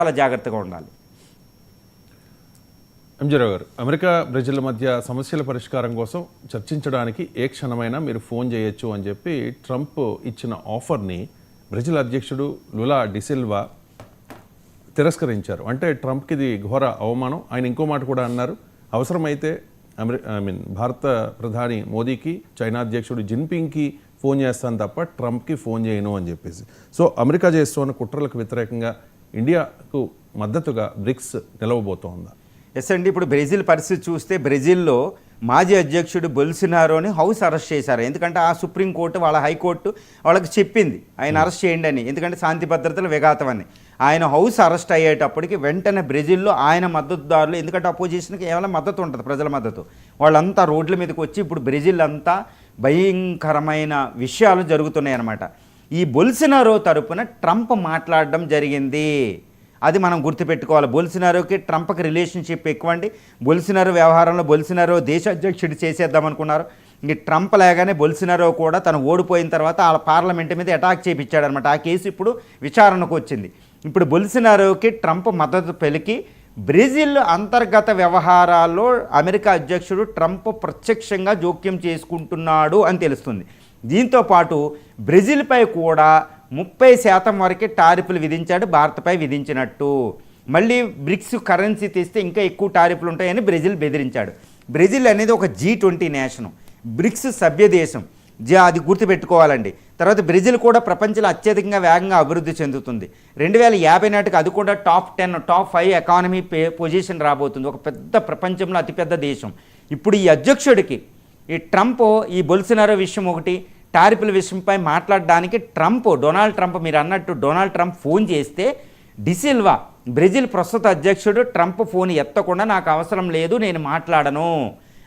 చాలా జాగ్రత్తగా ఉండాలి. ఎంజీరావు గారు, అమెరికా బ్రెజిల్ మధ్య సమస్యల పరిష్కారం కోసం చర్చించడానికి ఏ క్షణమైనా మీరు ఫోన్ చేయొచ్చు అని చెప్పి ట్రంప్ ఇచ్చిన ఆఫర్ని బ్రెజిల్ అధ్యక్షుడు లులా డిసిల్వా తిరస్కరించారు. అంటే ట్రంప్కి ఇది ఘోర అవమానం. ఆయన ఇంకో మాట కూడా అన్నారు, అవసరమైతే భారత ప్రధాని మోదీకి చైనా అధ్యక్షుడు జిన్పింగ్కి ఫోన్ చేస్తాను తప్ప ట్రంప్కి ఫోన్ చేయను అని చెప్పేసి. సో అమెరికా చేస్తున్న కుట్రలకు వ్యతిరేకంగా ఇండియాకు మద్దతుగా బ్రిక్స్ నిలవబోతోందా? ఎస్ అండి. ఇప్పుడు బ్రెజిల్ పరిస్థితి చూస్తే బ్రెజిల్లో మాజీ అధ్యక్షుడు బొల్సనారోని హౌస్ అరెస్ట్ చేశారు. ఎందుకంటే ఆ సుప్రీంకోర్టు వాళ్ళ హైకోర్టు వాళ్ళకి చెప్పింది ఆయన అరెస్ట్ చేయండి అని, ఎందుకంటే శాంతి భద్రతలు విఘాతం అని. ఆయన హౌస్ అరెస్ట్ అయ్యేటప్పటికి వెంటనే బ్రెజిల్లో ఆయన మద్దతుదారులు, ఎందుకంటే అపోజిషన్కి కేవలం మద్దతు ఉంటుంది, ప్రజల మద్దతు, వాళ్ళంతా రోడ్ల మీదకి వచ్చి ఇప్పుడు బ్రెజిల్ అంతా భయంకరమైన విషయాలు జరుగుతున్నాయి అన్నమాట. ఈ బొల్సనారో తరపున ట్రంప్ మాట్లాడడం జరిగింది. అది మనం గుర్తుపెట్టుకోవాలి. బొల్సనారోకి ట్రంప్కి రిలేషన్షిప్ ఎక్కువ అండి. బొల్సనారో వ్యవహారంలో బొల్సనారో దేశ అధ్యక్షుడు చేసేద్దామనుకున్నారు. ఇంక ట్రంప్ లాగానే బొల్సనారో కూడా తను ఓడిపోయిన తర్వాత ఆ పార్లమెంట్ మీద అటాక్ చేయించాడనమాట. ఆ కేసు ఇప్పుడు విచారణకు వచ్చింది. ఇప్పుడు బొల్సనారోకి ట్రంప్ మద్దతు పలికి బ్రెజిల్ అంతర్గత వ్యవహారాల్లో అమెరికా అధ్యక్షుడు ట్రంప్ ప్రత్యక్షంగా జోక్యం చేసుకుంటున్నాడు అని తెలుస్తుంది. దీంతోపాటు బ్రెజిల్పై కూడా 30% వరకే టారిఫ్లు విధించాడు, భారత్పై విధించినట్టు. మళ్ళీ బ్రిక్స్ కరెన్సీ తెస్తే ఇంకా ఎక్కువ టారిఫ్లు ఉంటాయని బ్రెజిల్ బెదిరించాడు. బ్రెజిల్ అనేది ఒక G20 నేషను, బ్రిక్స్ సభ్య దేశం, అది గుర్తుపెట్టుకోవాలండి. తర్వాత బ్రెజిల్ కూడా ప్రపంచంలో అత్యధికంగా వేగంగా అభివృద్ధి చెందుతుంది. 2050 నాటికి అది కూడా టాప్ 10 టాప్ 5 ఎకానమీ పొజిషన్ రాబోతుంది. ఒక పెద్ద ప్రపంచంలో అతిపెద్ద దేశం. ఇప్పుడు ఈ అధ్యక్షుడికి ఈ ట్రంప్ ఈ బొల్సనారో విషయం ఒకటి, టారిఫ్ల విషయంపై మాట్లాడడానికి డొనాల్డ్ ట్రంప్ మీరు అన్నట్టు డొనాల్డ్ ట్రంప్ ఫోన్ చేస్తే డిసిల్వా బ్రెజిల్ ప్రస్తుత అధ్యక్షుడు ట్రంప్ ఫోన్ ఎత్తకుండా నాకు అవసరం లేదు, నేను మాట్లాడను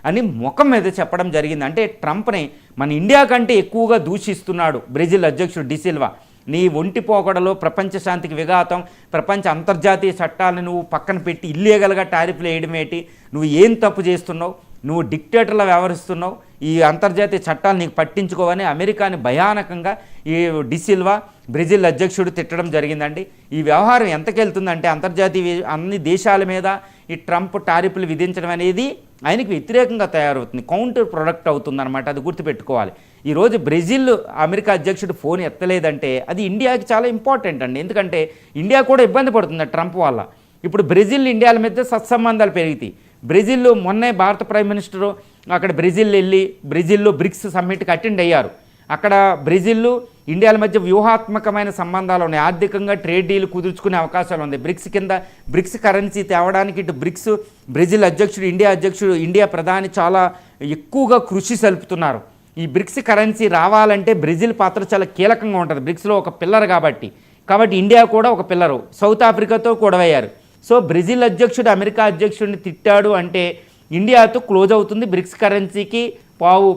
అని ముఖం మీద చెప్పడం జరిగింది. అంటే ట్రంప్ని మన ఇండియా కంటే ఎక్కువగా దూషిస్తున్నాడు బ్రెజిల్ అధ్యక్షుడు డిసిల్వా. నీ ఒంటి పోకడలో ప్రపంచ శాంతికి విఘాతం, ప్రపంచ అంతర్జాతీయ చట్టాలను నువ్వు పక్కన పెట్టి ఇల్లీగల్గా టారిఫ్లు వేయడం ఏంటి, నువ్వు ఏం తప్పు చేస్తున్నావు, నువ్వు డిక్టేటర్లా వ్యవహరిస్తున్నావు, ఈ అంతర్జాతీయ చట్టాలు నీకు పట్టించుకోవని అమెరికాని భయానకంగా ఈ డిసిల్వా బ్రెజిల్ అధ్యక్షుడు తిట్టడం జరిగిందండి. ఈ వ్యవహారం ఎంతకెళ్తుందంటే అంతర్జాతీయ అన్ని దేశాల మీద ఈ ట్రంప్ టారిఫ్లు విధించడం అనేది ఆయనకి వ్యతిరేకంగా తయారవుతుంది, కౌంటర్ ప్రొడక్ట్ అవుతుందన్నమాట. అది గుర్తుపెట్టుకోవాలి. ఈరోజు బ్రెజిల్ అమెరికా అధ్యక్షుడు ఫోన్ ఎత్తలేదంటే అది ఇండియాకి చాలా ఇంపార్టెంట్ అండి. ఎందుకంటే ఇండియా కూడా ఇబ్బంది పడుతుంది ట్రంప్ వల్ల. ఇప్పుడు బ్రెజిల్ ఇండియాల మధ్య సత్సంబంధాలు పెరుగుతాయి. బ్రెజిల్లో మొన్నే భారత ప్రైమ్ మినిస్టరు అక్కడ బ్రెజిల్ వెళ్ళి బ్రెజిల్లో బ్రిక్స్ సమ్మిట్కి అటెండ్ అయ్యారు. అక్కడ బ్రెజిల్ ఇండియాల మధ్య వ్యూహాత్మకమైన సంబంధాలు ఉన్నాయి, ఆర్థికంగా ట్రేడ్ డీల్ కుదుర్చుకునే అవకాశాలు ఉంది. బ్రిక్స్ కింద బ్రిక్స్ కరెన్సీ తేవడానికి ఇటు బ్రెజిల్ అధ్యక్షుడు ఇండియా ప్రధాని చాలా ఎక్కువగా కృషి సలుపుతున్నారు. ఈ బ్రిక్స్ కరెన్సీ రావాలంటే బ్రెజిల్ పాత్ర చాలా కీలకంగా ఉంటుంది, బ్రిక్స్లో ఒక పిల్లర్ కాబట్టి ఇండియా కూడా ఒక పిల్లరు. సౌత్ ఆఫ్రికాతో గొడవయ్యారు. సో బ్రెజిల్ అధ్యక్షుడు అమెరికా అధ్యక్షుడిని తిట్టాడు అంటే ఇండియాతో క్లోజ్ అవుతుంది, బ్రిక్స్ కరెన్సీకి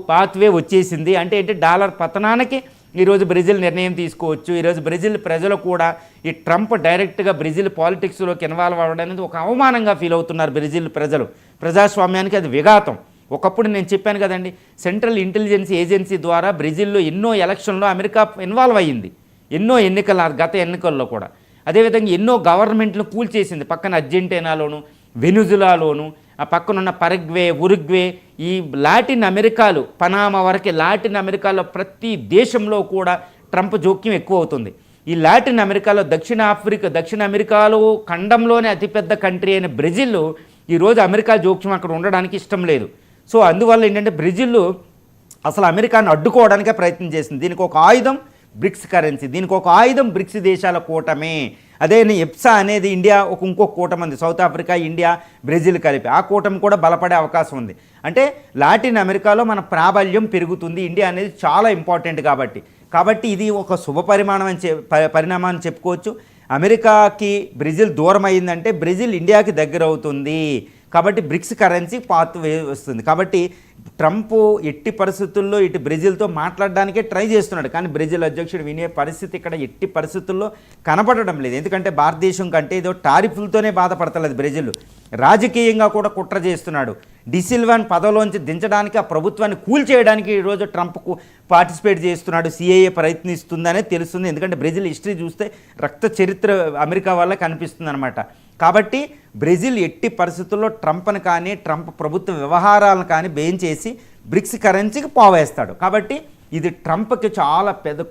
పాత్వే వచ్చేసింది. అంటే డాలర్ పతనానికి ఈరోజు బ్రెజిల్ నిర్ణయం తీసుకోవచ్చు. ఈరోజు బ్రెజిల్ ప్రజలు కూడా ఈ ట్రంప్ డైరెక్ట్గా బ్రెజిల్ పాలిటిక్స్లోకి ఇన్వాల్వ్ అవ్వడం అనేది ఒక అవమానంగా ఫీల్ అవుతున్నారు బ్రెజిల్ ప్రజలు. ప్రజాస్వామ్యానికి అది విఘాతం. ఒకప్పుడు నేను చెప్పాను కదండి, సెంట్రల్ ఇంటెలిజెన్స్ ఏజెన్సీ ద్వారా బ్రెజిల్లో ఎన్నో ఎలక్షన్లో అమెరికా ఇన్వాల్వ్ అయ్యింది, ఎన్నో గత ఎన్నికల్లో కూడా. అదేవిధంగా ఎన్నో గవర్నమెంట్లు కూల్చేసింది, పక్కన అర్జెంటీనాలోను వెనుజులాలోను, ఆ పక్కనున్న పరగ్వే, ఉరుగ్వే, ఈ లాటిన్ అమెరికాలు పనామా వరకు లాటిన్ అమెరికాలో ప్రతి దేశంలో కూడా ట్రంప్ జోక్యం ఎక్కువ అవుతుంది. ఈ లాటిన్ అమెరికాలో దక్షిణ అమెరికాలో ఖండంలోనే అతిపెద్ద కంట్రీ అయిన బ్రెజిల్ ఈరోజు అమెరికా జోక్యం అక్కడ ఉండడానికి ఇష్టం లేదు. సో అందువల్ల ఏంటంటే బ్రెజిల్ అసలు అమెరికాను అడ్డుకోవడానికే ప్రయత్నం చేసింది. దీనికి ఒక ఆయుధం బ్రిక్స్ కరెన్సీ, దీనికి ఒక ఆయుధం బ్రిక్స్ దేశాల కూటమి. అదే ఎప్సా అనేది ఇండియా ఇంకో కూటమి ఉంది, సౌత్ ఆఫ్రికా, ఇండియా, బ్రెజిల్ కలిపి ఆ కూటమి కూడా బలపడే అవకాశం ఉంది. అంటే లాటిన్ అమెరికాలో మన ప్రాబల్యం పెరుగుతుంది, ఇండియా అనేది చాలా ఇంపార్టెంట్ కాబట్టి ఇది ఒక శుభ పరిణామాన్ని చెప్పుకోవచ్చు. అమెరికాకి బ్రెజిల్ దూరం అయిందంటే బ్రెజిల్ ఇండియాకి దగ్గర అవుతుంది. కాబట్టి బ్రిక్స్ కరెన్సీ పాత్ వస్తుంది. కాబట్టి ట్రంప్ ఎట్టి పరిస్థితుల్లో ఇటు బ్రెజిల్తో మాట్లాడడానికే ట్రై చేస్తున్నాడు, కానీ బ్రెజిల్ అధ్యక్షుడు వినే పరిస్థితి ఇక్కడ ఎట్టి పరిస్థితుల్లో కనపడడం లేదు. ఎందుకంటే భారతదేశం కంటే ఏదో టారిఫ్లతోనే బాధపడతలేదు బ్రెజిల్, రాజకీయంగా కూడా కుట్ర చేస్తున్నాడు. డిసిల్వాని పదవిలోంచి దించడానికి, ఆ ప్రభుత్వాన్ని కూల్చేయడానికి ఈరోజు ట్రంప్కు పార్టిసిపేట్ చేస్తున్నాడు, సిఏఏ ప్రయత్నిస్తుందనే తెలుస్తుంది. ఎందుకంటే బ్రెజిల్ హిస్టరీ చూస్తే రక్త చరిత్ర అమెరికా వల్ల కనిపిస్తుంది అనమాట. కాబట్టి బ్రెజిల్ ఎట్టి పరిస్థితుల్లో ట్రంప్ను కానీ ట్రంప్ ప్రభుత్వ వ్యవహారాలను కానీ బేన్ చేసి బ్రిక్స్ కరెన్సీకి పావేస్తాడు. కాబట్టి ఇది ట్రంప్కి చాలా పెద్ద